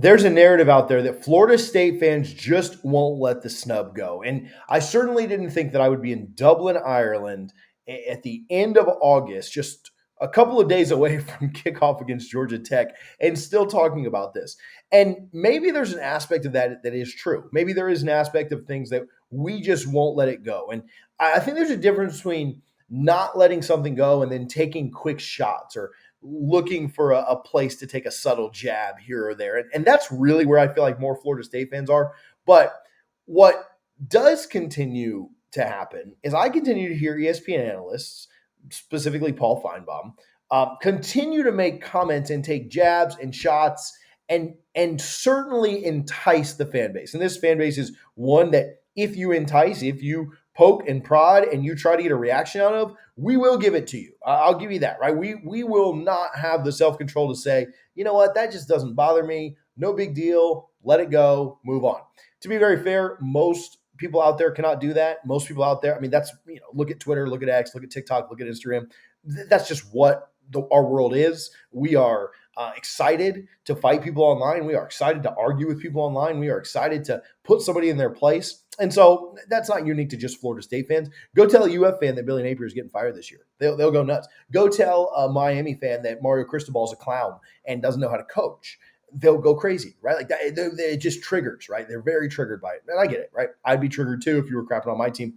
there's a narrative out there that Florida State fans just won't let the snub go. And I certainly didn't think that I would be in Dublin, Ireland at the end of August, just a couple of days away from kickoff against Georgia Tech, and still talking about this. And maybe there's an aspect of that that is true. Maybe there is an aspect of things that we just won't let it go. And I think there's a difference between not letting something go and then taking quick shots or looking for a place to take a subtle jab here or there. And that's really where I feel like more Florida State fans are. But what does continue to happen is I continue to hear ESPN analysts, specifically Paul Finebaum, continue to make comments and take jabs and shots and certainly entice the fan base. And this fan base is one that if you entice, if you poke and prod and you try to get a reaction out of, we will give it to you. I'll give you that, right? We will not have the self-control to say, you know what, that just doesn't bother me. No big deal. Let it go. Move on. To be very fair, most people out there cannot do that. Most people out there, I mean, that's, look at Twitter, look at X, look at TikTok, look at Instagram. That's just what our world is. We are excited to fight people online. We are excited to argue with people online. We are excited to put somebody in their place. And so that's not unique to just Florida State fans. Go tell a UF fan that Billy Napier is getting fired this year. They'll go nuts. Go tell a Miami fan that Mario Cristobal is a clown and doesn't know how to coach. They'll go crazy, right? Like that, it just triggers, right? They're very triggered by it. And I get it, right? I'd be triggered too if you were crapping on my team.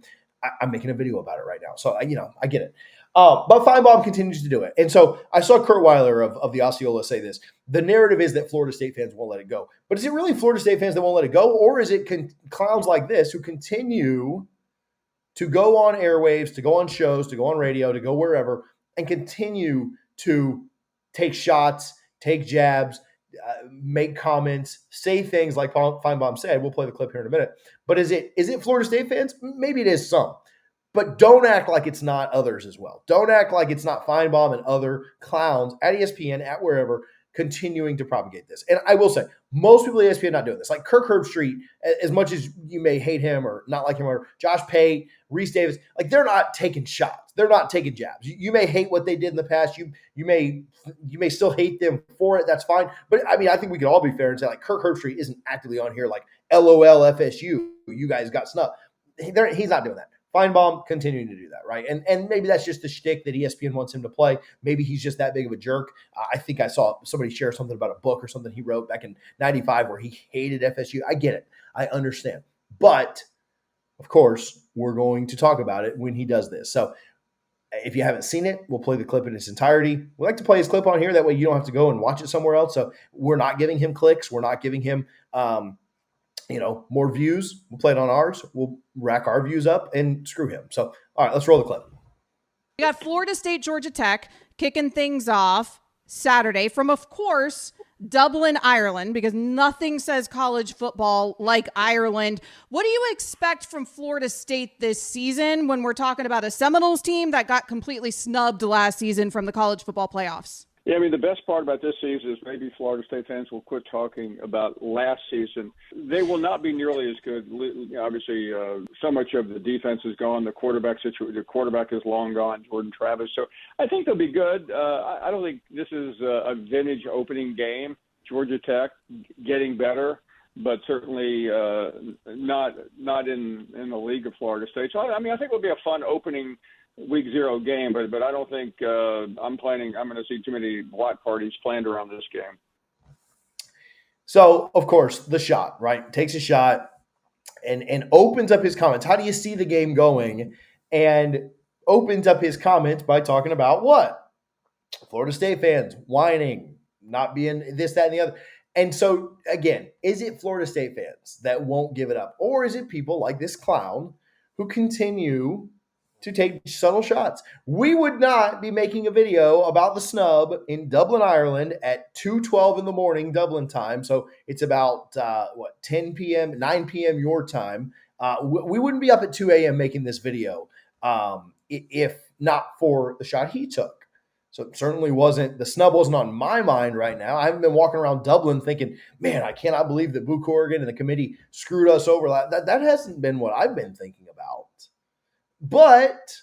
I'm making a video about it right now. So, I get it. But Finebaum continues to do it. And so I saw Kurt Weiler of the Osceola say this. The narrative is that Florida State fans won't let it go. But is it really Florida State fans that won't let it go? Or is it clowns like this who continue to go on airwaves, to go on shows, to go on radio, to go wherever, and continue to take shots, take jabs, make comments, say things like Finebaum said. We'll play the clip here in a minute. But is it Florida State fans? Maybe it is some. But don't act like it's not others as well. Don't act like it's not Finebaum and other clowns at ESPN, at wherever, continuing to propagate this. And I will say, most people at ESPN are not doing this. Like Kirk Herbstreit, as much as you may hate him or not like him, or Josh Pate, Reese Davis, like they're not taking shots. They're not taking jabs. You may hate what they did in the past. You may still hate them for it. That's fine. But I mean, I think we could all be fair and say like Kirk Herbstreit isn't actively on here like LOL FSU. You guys got snubbed. He's not doing that. Finebaum continuing to do that, right? And maybe that's just the shtick that ESPN wants him to play. Maybe he's just that big of a jerk. I think I saw somebody share something about a book or something he wrote back in '95 where he hated FSU. I get it. I understand. But, of course, we're going to talk about it when he does this. So if you haven't seen it, we'll play the clip in its entirety. We like to play his clip on here. That way you don't have to go and watch it somewhere else. So we're not giving him clicks. We're not giving him more views. We'll play it on ours. We'll rack our views up and screw him. So, all right, let's roll the clip. We got Florida State, Georgia Tech kicking things off Saturday from, of course, Dublin, Ireland, because nothing says college football like Ireland. What do you expect from Florida State this season when we're talking about a Seminoles team that got completely snubbed last season from the college football playoffs? Yeah, I mean, the best part about this season is maybe Florida State fans will quit talking about last season. They will not be nearly as good. Obviously, so much of the defense is gone. The quarterback is long gone, Jordan Travis. So I think they'll be good. I don't think this is a vintage opening game. Georgia Tech getting better, but certainly not in the league of Florida State. So, I think it'll be a fun opening Week 0 game, but I don't think I'm going to see too many block parties planned around this game. So, of course, the shot, right? Takes a shot and opens up his comments. How do you see the game going? And opens up his comments by talking about what? Florida State fans whining, not being this, that, and the other. And so, again, is it Florida State fans that won't give it up? Or is it people like this clown who continue to take subtle shots? We would not be making a video about the snub in Dublin, Ireland at 2:12 in the morning Dublin time. So it's about 10 p.m., 9 p.m. your time. We wouldn't be up at 2 a.m. making this video if not for the shot he took. So it certainly the snub wasn't on my mind right now. I haven't been walking around Dublin thinking, man, I cannot believe that Boo Corrigan and the committee screwed us over. That hasn't been what I've been thinking about. But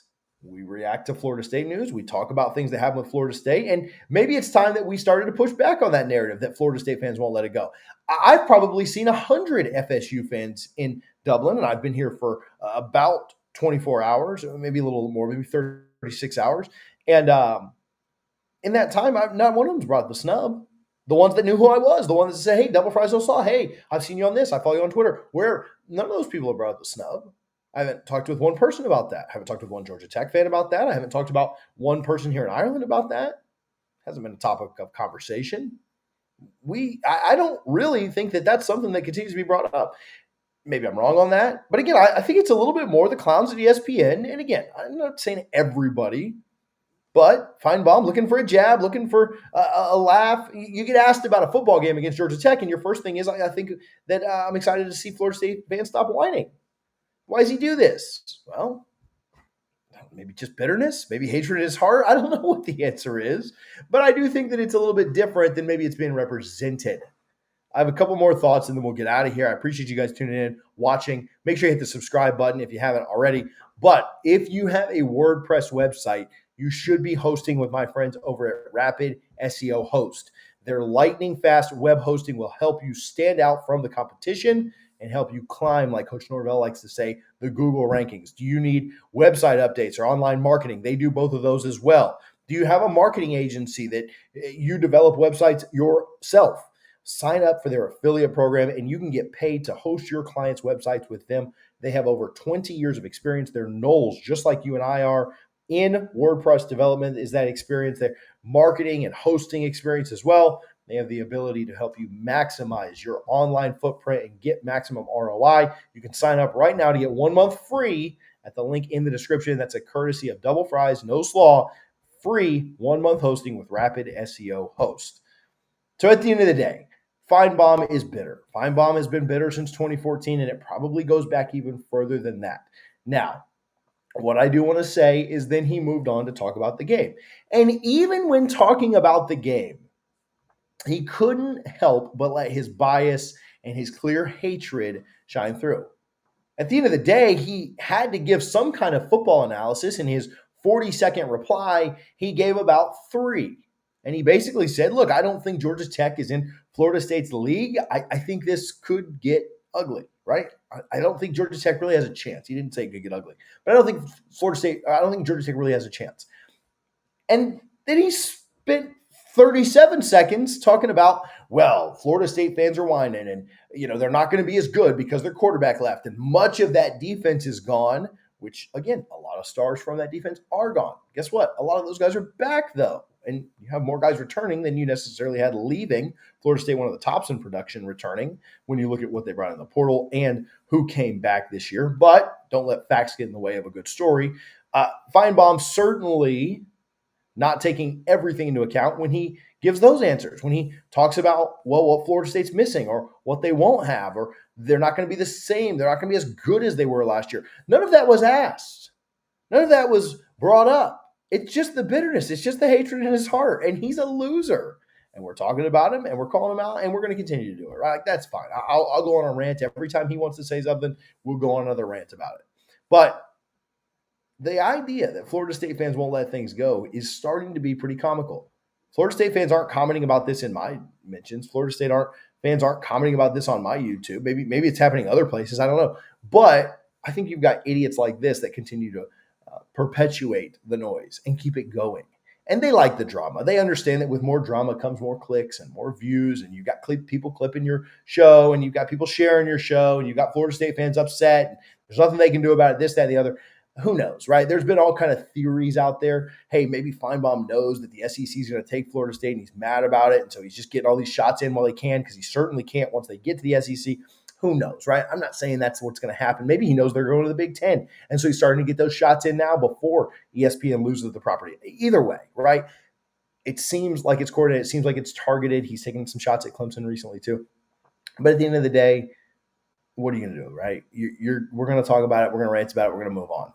We react to Florida State news. We talk about things that happen with Florida State. And maybe it's time that we started to push back on that narrative that Florida State fans won't let it go. I've probably seen 100 FSU fans in Dublin, and I've been here for about 24 hours, maybe a little more, maybe 36 hours. And in that time, not one of them's brought the snub. The ones that knew who I was, the ones that said, hey, Double Fries No Slaw, hey, I've seen you on this, I follow you on Twitter. Where none of those people have brought up the snub. I haven't talked with one person about that. I haven't talked with one Georgia Tech fan about that. I haven't talked about one person here in Ireland about that. Hasn't been a topic of conversation. I don't really think that that's something that continues to be brought up. Maybe I'm wrong on that. But again, I think it's a little bit more the clowns at ESPN. And again, I'm not saying everybody, but Finebaum looking for a jab, looking for a laugh. You get asked about a football game against Georgia Tech, and your first thing is, I think that I'm excited to see Florida State fans stop whining. Why does he do this? Well, maybe just bitterness, maybe hatred in his heart. I don't know what the answer is, but I do think that it's a little bit different than maybe it's being represented. I have a couple more thoughts and then we'll get out of here. I appreciate you guys tuning in, watching. Make sure you hit the subscribe button if you haven't already. But if you have a WordPress website, you should be hosting with my friends over at Rapid SEO Host. Their lightning fast web hosting will help you stand out from the competition and help you climb, like Coach Norvell likes to say, the Google rankings. Do you need website updates or online marketing? They do both of those as well. Do you have a marketing agency that you develop websites yourself? Sign up for their affiliate program and you can get paid to host your clients' websites with them. They have over 20 years of experience. They're noles, just like you and I are. In WordPress development is that experience, their marketing and hosting experience as well. They have the ability to help you maximize your online footprint and get maximum ROI. You can sign up right now to get 1 month free at the link in the description. That's a courtesy of Double Fries No Slaw, free 1 month hosting with Rapid SEO Host. So at the end of the day, Finebaum is bitter. Finebaum has been bitter since 2014, and it probably goes back even further than that. Now, what I do want to say is then he moved on to talk about the game. And even when talking about the game, he couldn't help but let his bias and his clear hatred shine through. At the end of the day, he had to give some kind of football analysis. In his 40-second reply, he gave about 3. And he basically said, look, I don't think Georgia Tech is in Florida State's league. I think this could get ugly, right? I don't think Georgia Tech really has a chance. He didn't say it could get ugly. But I don't think Georgia Tech really has a chance. And then he spent 37 seconds talking about, well, Florida State fans are whining and, they're not going to be as good because their quarterback left. And much of that defense is gone, which, again, a lot of stars from that defense are gone. Guess what? A lot of those guys are back, though. And you have more guys returning than you necessarily had leaving. Florida State, one of the tops in production returning when you look at what they brought in the portal and who came back this year. But don't let facts get in the way of a good story. Finebaum certainly not taking everything into account when he gives those answers, when he talks about, well, what Florida State's missing or what they won't have, or they're not going to be the same. They're not going to be as good as they were last year. None of that was asked. None of that was brought up. It's just the bitterness. It's just the hatred in his heart. And he's a loser. And we're talking about him and we're calling him out and we're going to continue to do it, right? Like, that's fine. I'll go on a rant every time he wants to say something. We'll go on another rant about it. But the idea that Florida State fans won't let things go is starting to be pretty comical. Florida State fans aren't commenting about this in my mentions. Florida State fans aren't commenting about this on my YouTube. Maybe it's happening other places. I don't know. But I think you've got idiots like this that continue to perpetuate the noise and keep it going. And they like the drama. They understand that with more drama comes more clicks and more views, and you've got people clipping your show, and you've got people sharing your show, and you've got Florida State fans upset. And there's nothing they can do about it, this, that, and the other. Who knows, right? There's been all kind of theories out there. Hey, maybe Finebaum knows that the SEC is going to take Florida State, and he's mad about it, and so he's just getting all these shots in while he can, because he certainly can't once they get to the SEC. Who knows, right? I'm not saying that's what's going to happen. Maybe he knows they're going to the Big Ten, and so he's starting to get those shots in now before ESPN loses the property. Either way, right? It seems like it's coordinated. It seems like it's targeted. He's taking some shots at Clemson recently too. But at the end of the day, what are you going to do, right? We're going to talk about it. We're going to rant about it. We're going to move on.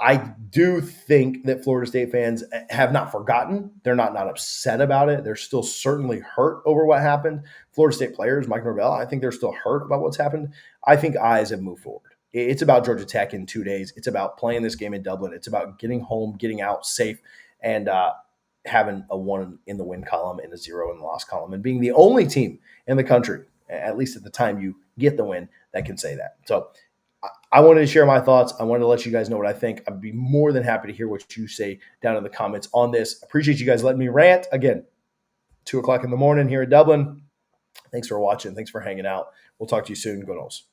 I do think that Florida State fans have not forgotten. They're not upset about it. They're still certainly hurt over what happened. Florida State players, Mike Norvell, I think they're still hurt about what's happened. I think eyes have moved forward. It's about Georgia Tech in 2 days. It's about playing this game in Dublin. It's about getting home, getting out safe, and having a 1 in the win column and a 0 in the loss column, and being the only team in the country, at least at the time you get the win, that can say that. So I wanted to share my thoughts. I wanted to let you guys know what I think. I'd be more than happy to hear what you say down in the comments on this. Appreciate you guys letting me rant. Again, 2 o'clock in the morning here in Dublin. Thanks for watching. Thanks for hanging out. We'll talk to you soon. Go Noles.